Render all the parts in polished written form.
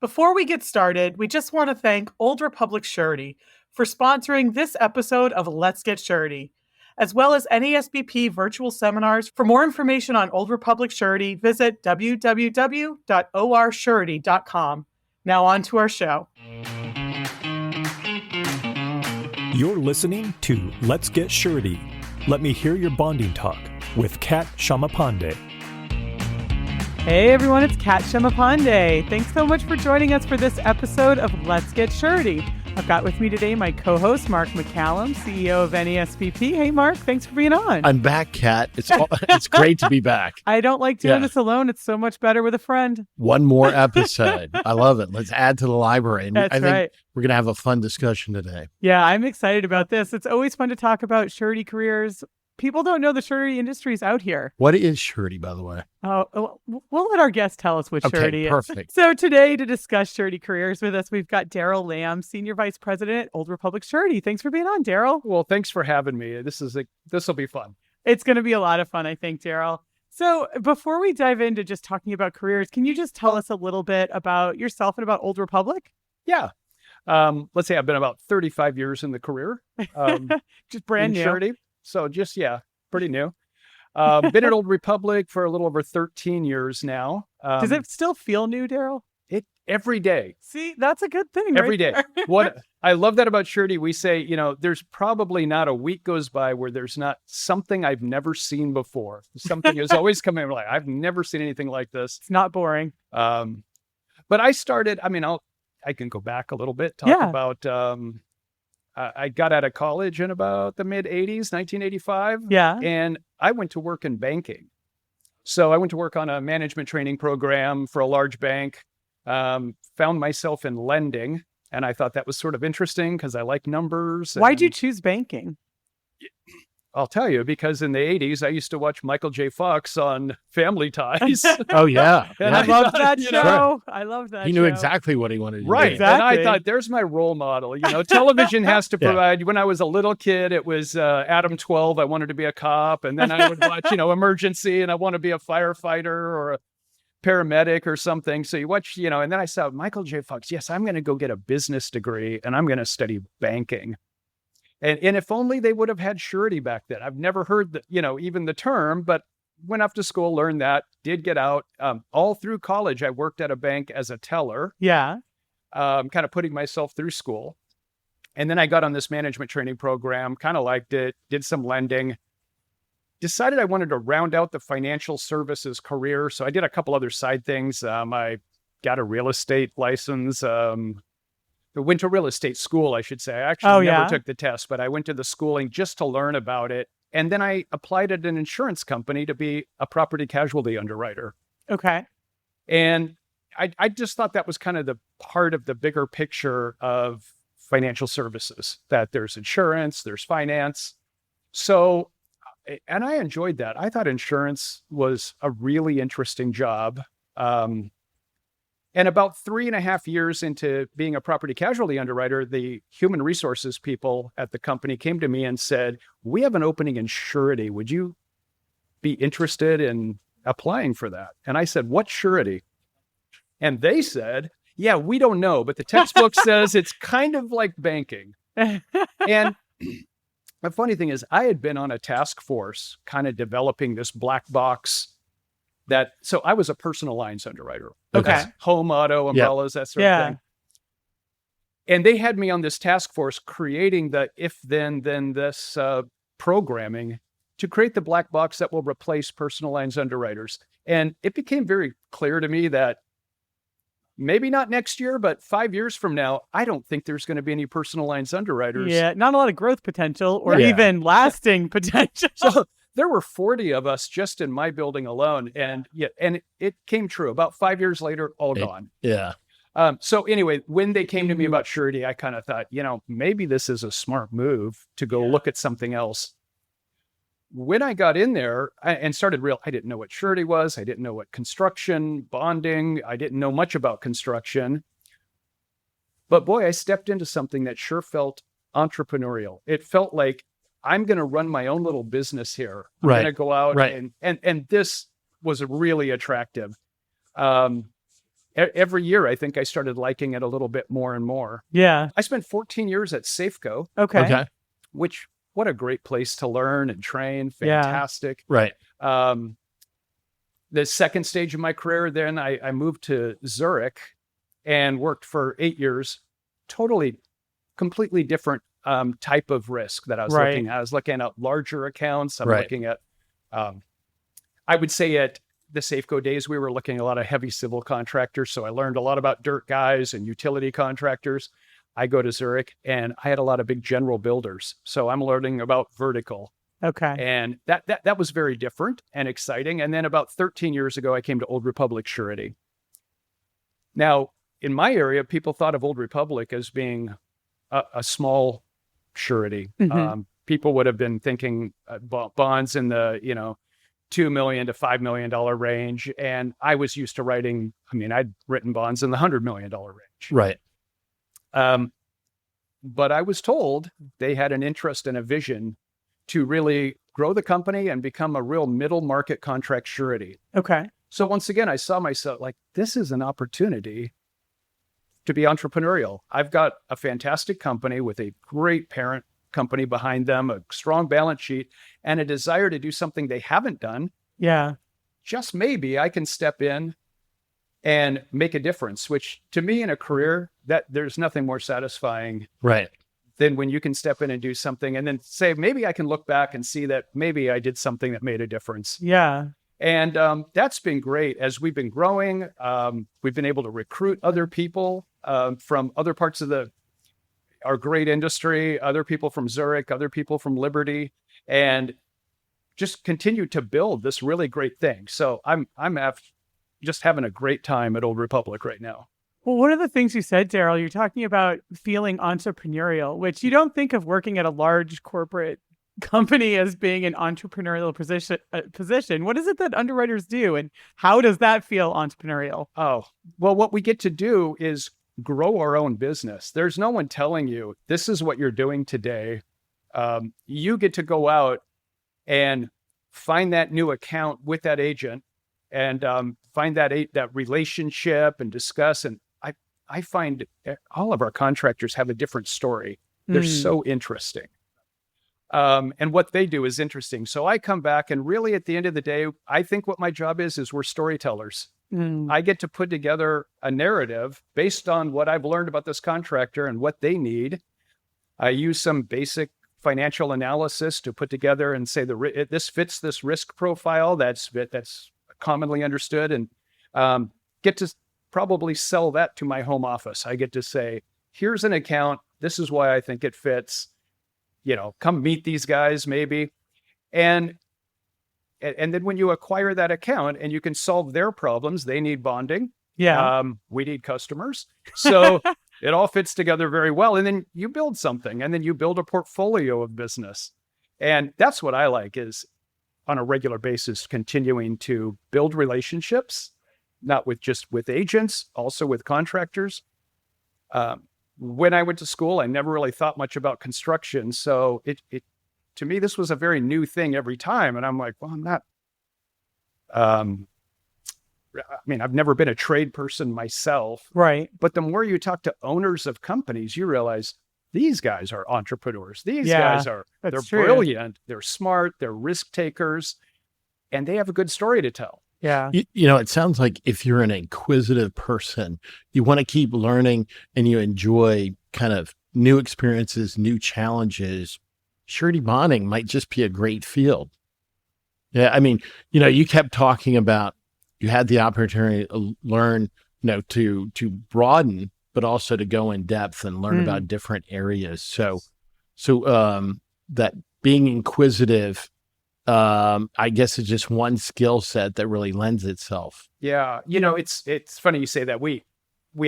Before we get started, we just want to thank Old Republic Surety for sponsoring this episode of Let's Get Surety, as well as NASBP virtual seminars. For more information on Old Republic Surety, visit www.orsurety.com. Now on to our show. You're listening to Let's Get Surety. Let me hear your bonding talk with Kat Shamapande. Hey everyone, it's Kat Shamapande. Thanks so much for joining us for this episode of Let's Get Surety. I've got with me today my co-host, Mark McCallum, CEO of NASBP. Hey Mark, thanks for being on. I'm back, Kat. It's great to be back. I don't like doing this alone. It's so much better with a friend. One more episode. I love it. Let's add to the library. And That's I think right. we're going to have a fun discussion today. Yeah, I'm excited about this. It's always fun to talk about surety careers. People don't know the surety industry is out here. What is surety, by the way? Oh, we'll let our guests tell us what surety is. Perfect. So today, to discuss surety careers with us, we've got Darrel Lamb, Senior Vice President at Old Republic Surety. Thanks for being on, Darrel. Well, thanks for having me. This will be fun. It's going to be a lot of fun, I think, Darrel. So before we dive into just talking about careers, can you just tell us a little bit about yourself and about Old Republic? Yeah. Let's say I've been about 35 years in the career. Just brand new. Surety. So pretty new. Been at Old Republic for a little over 13 years now. Does it still feel new, Darrel? Every day. See, that's a good thing. Every day. There. What I love that about surety, we say, there's probably not a week goes by where there's not something I've never seen before. Something is always coming. Like, I've never seen anything like this. It's not boring. But I started, I can go back a little bit, talk about, I got out of college in about the mid 80s, 1985. Yeah. And I went to work in banking. So I went to work on a management training program for a large bank, found myself in lending. And I thought that was sort of interesting because I like numbers. Why'd you choose banking? I'll tell you, because in the 80s, I used to watch Michael J. Fox on Family Ties. Oh, yeah. And I love thought, that show. I love that He knew exactly what he wanted to do. Right. Exactly. And I thought, there's my role model. Television has to provide. When I was a little kid, it was Adam 12. I wanted to be a cop. And then I would watch, Emergency, and I want to be a firefighter or a paramedic or something. So you watch, and then I saw Michael J. Fox. Yes, I'm going to go get a business degree and I'm going to study banking. And if only they would have had surety back then. I've never heard even the term, but went off to school, learned that, did get out. All through college, I worked at a bank as a teller. Yeah. Kind of putting myself through school. And then I got on this management training program, kind of liked it, did some lending, decided I wanted to round out the financial services career. So I did a couple other side things. I got a real estate license. Went to real estate school, I should say. I actually never took the test, but I went to the schooling just to learn about it. And then I applied at an insurance company to be a property casualty underwriter. Okay. And I just thought that was kind of the part of the bigger picture of financial services, that there's insurance, there's finance. So, and I enjoyed that. I thought insurance was a really interesting job. And about 3.5 years into being a property casualty underwriter, the human resources people at the company came to me and said, we have an opening in surety. Would you be interested in applying for that? And I said, what surety? And they said, yeah, we don't know, but the textbook says it's kind of like banking. And the funny thing is, I had been on a task force kind of developing this black box so I was a personal lines underwriter. Okay. Home, auto, umbrellas, that sort of thing. And they had me on this task force creating the if, then this programming to create the black box that will replace personal lines underwriters. And it became very clear to me that maybe not next year, but 5 years from now, I don't think there's going to be any personal lines underwriters. Yeah, not a lot of growth potential or even lasting potential. So there were 40 of us just in my building alone. And it came true. About 5 years later, all gone. Yeah. So anyway, when they came to me about surety, I kind of thought, maybe this is a smart move to go look at something else. When I got in there and started I didn't know what surety was. I didn't know what construction, bonding. I didn't know much about construction. But boy, I stepped into something that sure felt entrepreneurial. It felt like I'm going to run my own little business here. I'm going to go out and this was really attractive. And every year, I think I started liking it a little bit more and more. Yeah. I spent 14 years at Safeco, Okay. Okay. which what a great place to learn and train. Yeah. Fantastic. Right. The second stage of my career, then I moved to Zurich and worked for 8 years. Completely different type of risk that I was Right. looking at. I was looking at larger accounts. I'm Right. looking at, I would say at the Safeco days, we were looking at a lot of heavy civil contractors. So I learned a lot about dirt guys and utility contractors. I go to Zurich and I had a lot of big general builders. So I'm learning about vertical. Okay. And that was very different and exciting. And then about 13 years ago, I came to Old Republic Surety. Now, in my area, people thought of Old Republic as being a small surety. Mhm. People would have been thinking bonds in the, $2 million to $5 million range. And I was used to writing, I'd written bonds in the $100 million range. Right. But I was told they had an interest and a vision to really grow the company and become a real middle market contract surety. Okay. So once again, I saw myself like, this is an opportunity to be entrepreneurial. I've got a fantastic company with a great parent company behind them, a strong balance sheet, and a desire to do something they haven't done. Yeah. Just maybe I can step in and make a difference, which to me in a career, that there's nothing more satisfying Right. than when you can step in and do something and then say, maybe I can look back and see that maybe I did something that made a difference. Yeah. And that's been great. As we've been growing, we've been able to recruit other people from other parts of our great industry, other people from Zurich, other people from Liberty, and just continue to build this really great thing. So I'm just having a great time at Old Republic right now. Well, one of the things you said, Darrel, you're talking about feeling entrepreneurial, which you don't think of working at a large corporate company as being an entrepreneurial position. What is it that underwriters do, and how does that feel entrepreneurial? Oh, well, what we get to do is grow our own business. There's no one telling you this is what you're doing today. You get to go out and find that new account with that agent and find that relationship and discuss. And I find all of our contractors have a different story. They're so interesting. And what they do is interesting. So I come back and really at the end of the day, I think what my job is we're storytellers. I get to put together a narrative based on what I've learned about this contractor and what they need. I use some basic financial analysis to put together and say this fits this risk profile that's commonly understood, and get to probably sell that to my home office. I get to say, here's an account. This is why I think it fits. Come meet these guys maybe. And then when you acquire that account and you can solve their problems, they need bonding. Yeah. We need customers. So it all fits together very well. And then you build something, and then you build a portfolio of business. And that's what I like, is on a regular basis, continuing to build relationships, not just with agents, also with contractors. When I went to school, I never really thought much about construction. So it to me, this was a very new thing every time. And I'm like, well, I'm not, I've never been a trade person myself. Right. But the more you talk to owners of companies, you realize these guys are entrepreneurs. These guys they're true. brilliant. They're smart. They're risk takers, and they have a good story to tell. Yeah. It sounds like if you're an inquisitive person, you want to keep learning and you enjoy kind of new experiences, new challenges. Surety bonding might just be a great field. Yeah. You kept talking about, you had the opportunity to learn, to broaden, but also to go in depth and learn about different areas. So that being inquisitive, I guess it's just one skill set that really lends itself. Yeah. It's funny you say that. We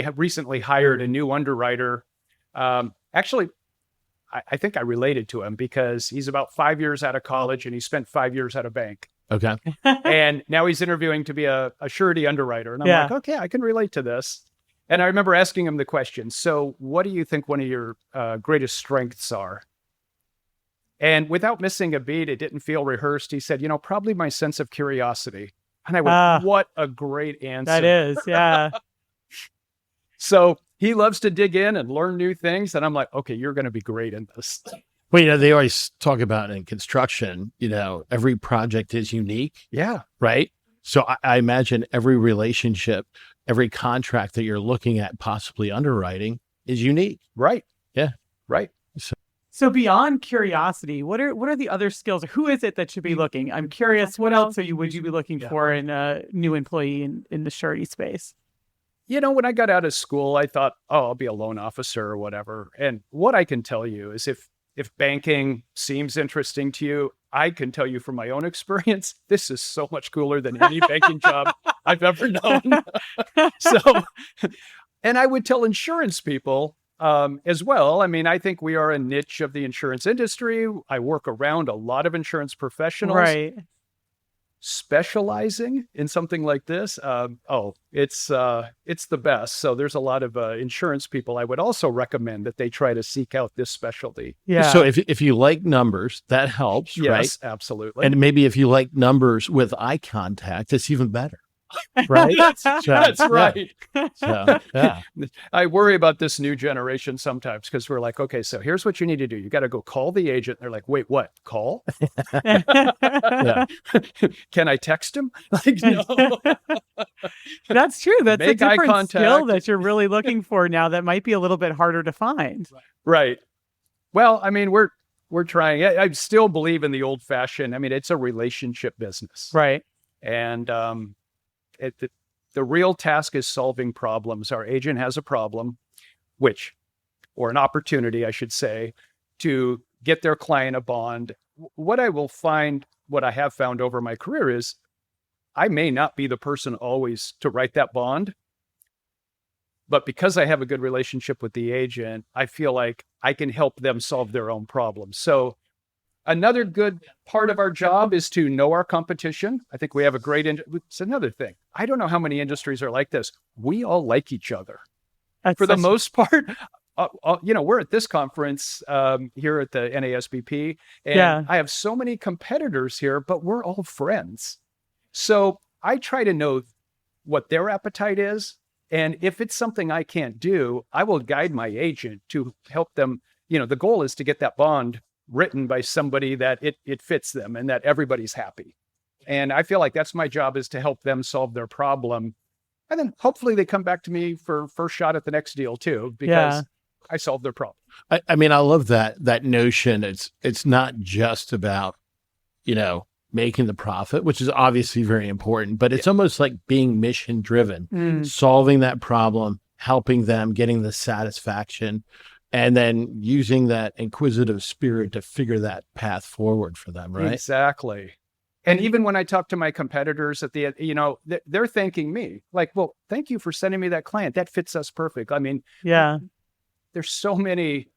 have recently hired a new underwriter. Actually, I think I related to him because he's about 5 years out of college and he spent 5 years at a bank. Okay. And now he's interviewing to be a surety underwriter. And I'm like, okay, I can relate to this. And I remember asking him the question, so what do you think one of your greatest strengths are? And without missing a beat, it didn't feel rehearsed. He said, probably my sense of curiosity. And I went, what a great answer. That is, yeah. So he loves to dig in and learn new things. And I'm like, okay, you're going to be great in this. Well, they always talk about in construction, every project is unique. Yeah. Right. So I imagine every relationship, every contract that you're looking at, possibly underwriting, is unique. Right. Yeah. Right. So beyond curiosity, what are the other skills? Who is it that should be looking? I'm curious, what else would you be looking for in a new employee in the surety space? When I got out of school, I thought, I'll be a loan officer or whatever. And what I can tell you is if banking seems interesting to you, I can tell you from my own experience, this is so much cooler than any banking job I've ever known. And I would tell insurance people as well. I mean, I think we are a niche of the insurance industry. I work around a lot of insurance professionals. Right. Specializing in something like this, it's the best. So there's a lot of insurance people. I would also recommend that they try to seek out this specialty. Yeah. So if you like numbers, that helps, Yes, right? absolutely. And maybe if you like numbers with eye contact, it's even better. Right? That's right. So, yeah. I worry about this new generation sometimes because we're like, okay, so here's what you need to do. You got to go call the agent. They're like, wait, what? Call? Yeah. Can I text him? Like, no. That's true. That's Make a eye different skill contact. that you're really looking for now that might be a little bit harder to find. Right. Well, I mean, we're trying. I still believe in the old fashioned. I mean, it's a relationship business. Right. And the real task is solving problems. Our agent has a problem, or an opportunity, I should say, to get their client a bond. What I have found over my career is I may not be the person always to write that bond, but because I have a good relationship with the agent, I feel like I can help them solve their own problems. So another good part of our job is to know our competition. I think we have a great, it's another thing. I don't know how many industries are like this. We all like each other. For the most part. We're at this conference here at the NASBP, and I have so many competitors here, but we're all friends. So I try to know what their appetite is. And if it's something I can't do, I will guide my agent to help them. The goal is to get that bond written by somebody that it fits them and that everybody's happy. And I feel like that's my job, is to help them solve their problem. And then hopefully they come back to me for first shot at the next deal too, because I solved their problem. I mean, I love that notion. It's not just about, making the profit, which is obviously very important, but it's almost like being mission driven, solving that problem, helping them, getting the satisfaction, and then using that inquisitive spirit to figure that path forward for them, right? Exactly. And even when I talk to my competitors at the end, they're thanking me. Like, well, thank you for sending me that client. That fits us perfect. I mean, there's so many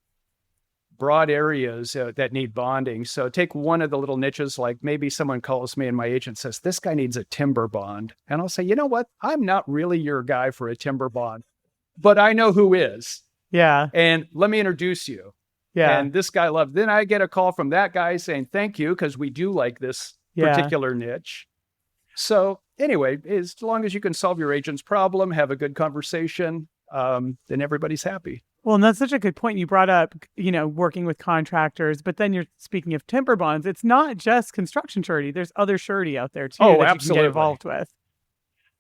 broad areas that need bonding. So take one of the little niches, like maybe someone calls me and my agent says, this guy needs a timber bond. And I'll say, you know what? I'm not really your guy for a timber bond, but I know who is. Yeah. And let me introduce you. Yeah. And this guy loved. Then I get a call from that guy saying, thank you, because we do like this particular niche. So anyway, as long as you can solve your agent's problem, have a good conversation, then everybody's happy. Well, and that's such a good point. You brought up, working with contractors, but then you're speaking of timber bonds. It's not just construction surety. There's other surety out there too that absolutely. you can get involved with.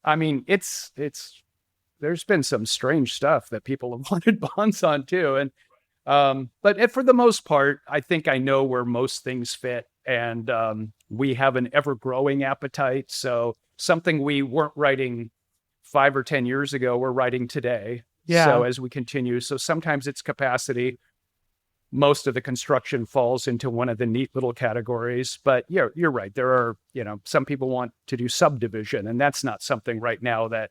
I mean, there's been some strange stuff that people have wanted bonds on too. And, but for the most part, I think I know where most things fit, and we have an ever growing appetite. So something we weren't writing 5 or 10 years ago, we're writing today. Yeah. So as we continue, so sometimes it's capacity. Most of the construction falls into one of the neat little categories, but you're right. There are, some people want to do subdivision, and that's not something right now that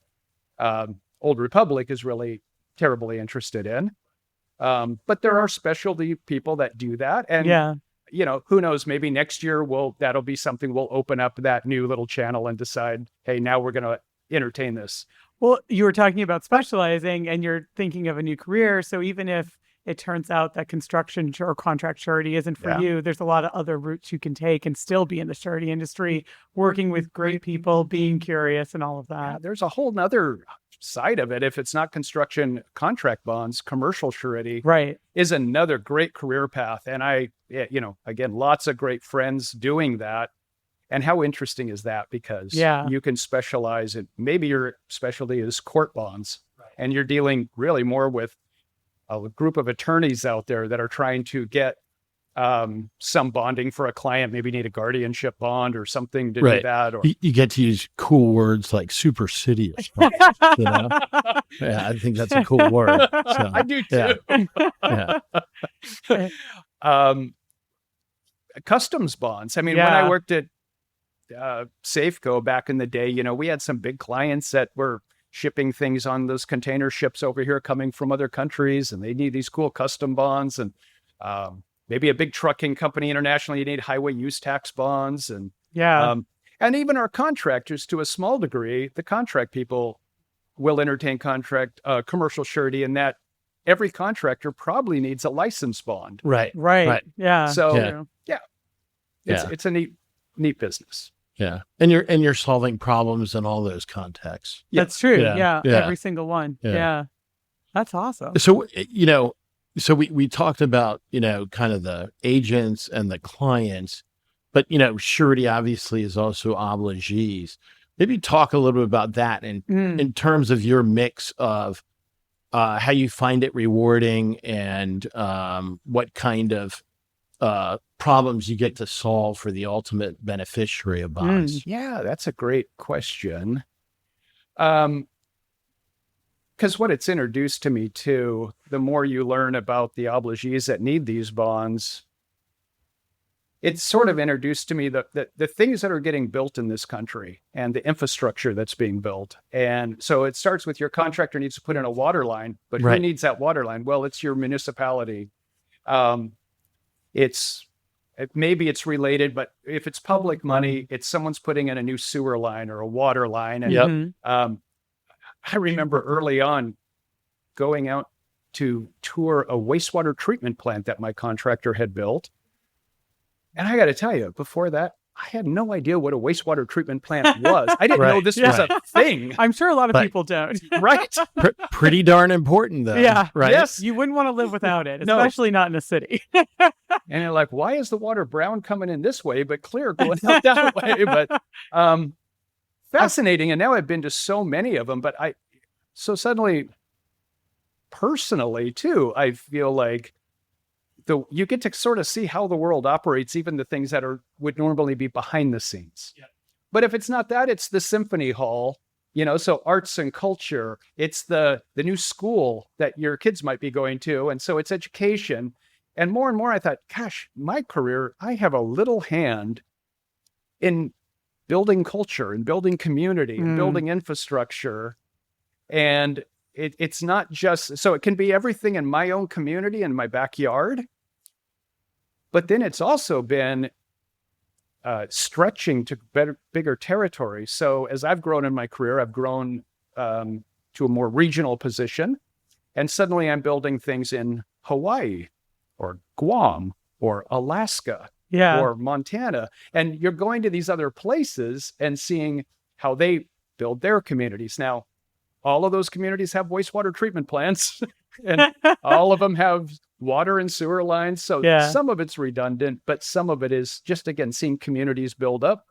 Old Republic is really terribly interested in. But there are specialty people that do that. And, who knows, maybe next year that'll be something we'll open up that new little channel and decide, hey, now we're going to entertain this. Well, you were talking about specializing and you're thinking of a new career. So even if it turns out that construction or contract surety isn't for Yeah. you, there's a lot of other routes you can take and still be in the surety industry, working with great people, being curious, and all of Yeah, that. there's a whole nother side of it. If it's not construction contract bonds, commercial surety Right. is another great career path. And again, lots of great friends doing that. And how interesting is that? Because Yeah. you can specialize in, maybe your specialty is court bonds, and you're dealing really more with a group of attorneys out there that are trying to get some bonding for a client, maybe need a guardianship bond or something to do Right. that. Or You get to use cool words like superstitious. You know? Yeah, I think that's a cool word. So, I do too. yeah. Customs bonds. I mean, when Yeah. I worked at Safeco back in the day, we had some big clients that were shipping things on those container ships over here coming from other countries, and they need these cool custom bonds. And maybe a big trucking company internationally, you need highway use tax bonds. And Yeah. and even our contractors, to a small degree, the contract people will entertain commercial surety, and that every contractor probably needs a license bond. Right. Right. Right. Yeah. So Yeah. it's a neat business. Yeah. And you're solving problems in all those contexts. That's true. Yeah. Yeah. Yeah. Every single one. Yeah. Yeah. That's awesome. So, so we talked about, kind of the agents and the clients, but, surety obviously is also obligees. Maybe talk a little bit about that in terms of your mix of how you find it rewarding and what kind of problems you get to solve for the ultimate beneficiary of bonds. Yeah, that's a great question. Because what it's introduced to me too, the more you learn about the obligees that need these bonds, it's sort of introduced to me the things that are getting built in this country and the infrastructure that's being built. And so it starts with your contractor needs to put in a water line, but who Right. needs that water line? Well, it's your municipality. Maybe it's related, but if it's public money, it's someone's putting in a new sewer line or a water line. And Yep. Mhm. I remember early on going out to tour a wastewater treatment plant that my contractor had built. And I got to tell you, before that, I had no idea what a wastewater treatment plant was. I didn't know Right. this was a thing, I'm sure a lot of But- people don't. right? Pretty darn important though. Yeah. Right. Yes. You wouldn't want to live without it, No. especially not in a city. And you're like, why is the water brown coming in this way, but clear going out that way? But fascinating. And now I've been to so many of them, but so suddenly, personally too, I feel like you get to sort of see how the world operates, even the things that would normally be behind the scenes. Yeah. But if it's not that, it's the symphony hall, so arts and culture, it's the new school that your kids might be going to. And so it's education. And more, I thought, gosh, my career, I have a little hand in building culture and building community and building infrastructure. And it's not just, so it can be everything in my own community and my backyard, but then it's also been stretching to bigger territory. So as I've grown in my career, I've grown to a more regional position, and suddenly I'm building things in Hawaii or Guam or Alaska Yeah. or Montana. And you're going to these other places and seeing how they build their communities. Now, all of those communities have wastewater treatment plants and all of them have water and sewer lines. So Yeah. some of it's redundant, but some of it is just, again, seeing communities build up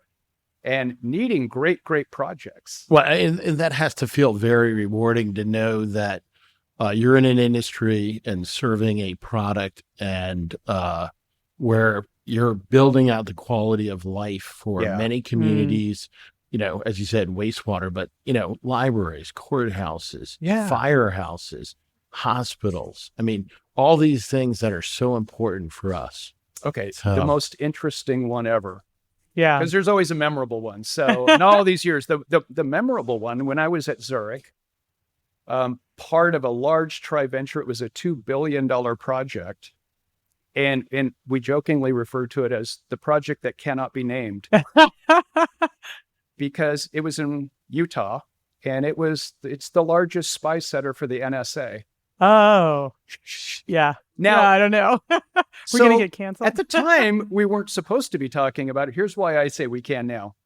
and needing great projects. Well, and that has to feel very rewarding to know that you're in an industry and serving a product and where you're building out the quality of life for Yeah. many communities, as you said, wastewater, but, libraries, courthouses, Yeah. firehouses, hospitals. I mean, all these things that are so important for us. Okay, So- the most interesting one ever, Yeah. because there's always a memorable one. So in all these years, the memorable one, when I was at Zurich, part of a large tri-venture, it was a $2 billion project. And we jokingly refer to it as the project that cannot be named because it was in Utah, and it's the largest spy center for the NSA. Oh, yeah. Now, Yeah, I don't know. We're so going to get canceled. at the time, we weren't supposed to be talking about it. Here's why I say we can now.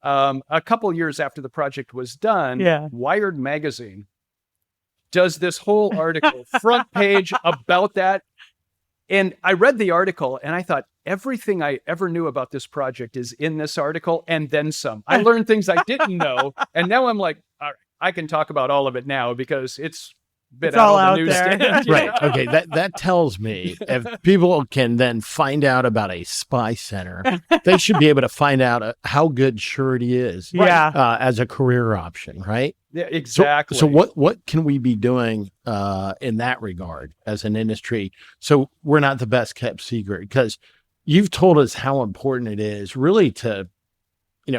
A couple years after the project was done, Yeah. Wired magazine does this whole article, front page about that. And I read the article and I thought everything I ever knew about this project is in this article and then some. I learned things I didn't know. And now I'm like, all right, I can talk about all of it now because it's been all out out on the there. newsstand. Right. Okay. That tells me if people can then find out about a spy center, they should be able to find out how good surety is Yeah. as a career option, right? Yeah, exactly. So what can we be doing in that regard as an industry? So we're not the best kept secret, because you've told us how important it is really to,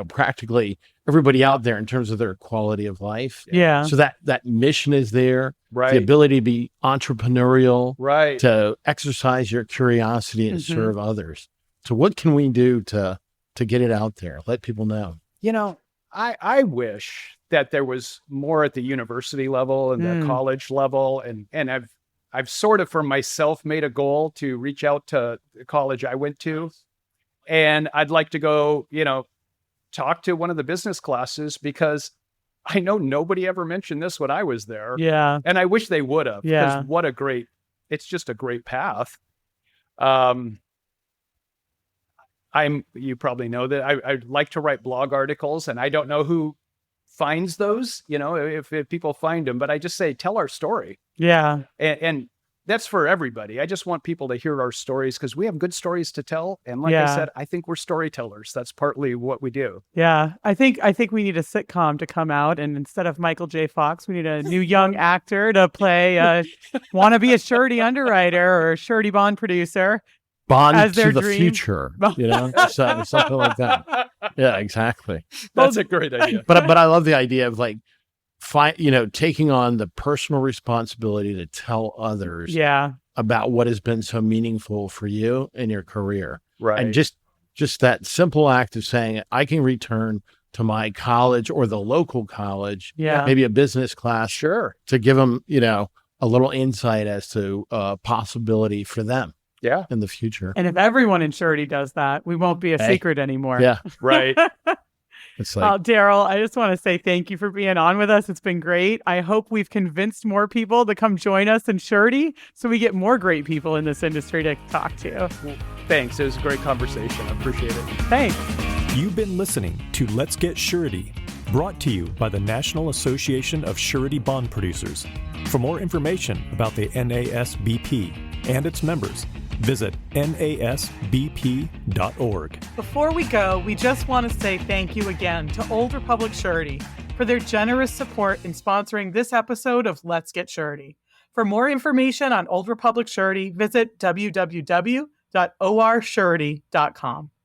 practically everybody out there in terms of their quality of life. Yeah. So that mission is there, Right. the ability to be entrepreneurial, Right. to exercise your curiosity and Mhm. serve others. So what can we do to get it out there? Let people know. I wish that there was more at the university level and the college level. And I've sort of for myself made a goal to reach out to the college I went to. And I'd like to go, talk to one of the business classes because I know nobody ever mentioned this when I was there. Yeah. And I wish they would have. Yeah. Because it's just a great path. You probably know that I like to write blog articles, and I don't know who finds those, if people find them, but I just say, tell our story. Yeah. And that's for everybody. I just want people to hear our stories because we have good stories to tell. And like I Yeah. said, I think we're storytellers. That's partly what we do. Yeah. I think we need a sitcom to come out, and instead of Michael J. Fox, we need a new young actor to play want to be a surety underwriter or a surety bond producer. Bond As their to the dream. future, so, something like that. Yeah, exactly. That's a great idea. But I love the idea of taking on the personal responsibility to tell others Yeah. about what has been so meaningful for you in your career. Right. And just that simple act of saying, I can return to my college or the local college, Yeah. maybe a business class, Sure. to give them, a little insight as to possibility for them Yeah. in the future. And if everyone in surety does that, we won't be a Hey. secret anymore. Yeah. Right. It's Well, like, Darrel, I just want to say thank you for being on with us. It's been great. I hope we've convinced more people to come join us in surety so we get more great people in this industry to talk to. Thanks. It was a great conversation. I appreciate it. Thanks. You've been listening to Let's Get Surety, brought to you by the National Association of Surety Bond Producers. For more information about the NASBP and its members, visit nasbp.org. Before we go, we just want to say thank you again to Old Republic Surety for their generous support in sponsoring this episode of Let's Get Surety. For more information on Old Republic Surety, visit www.orsurety.com.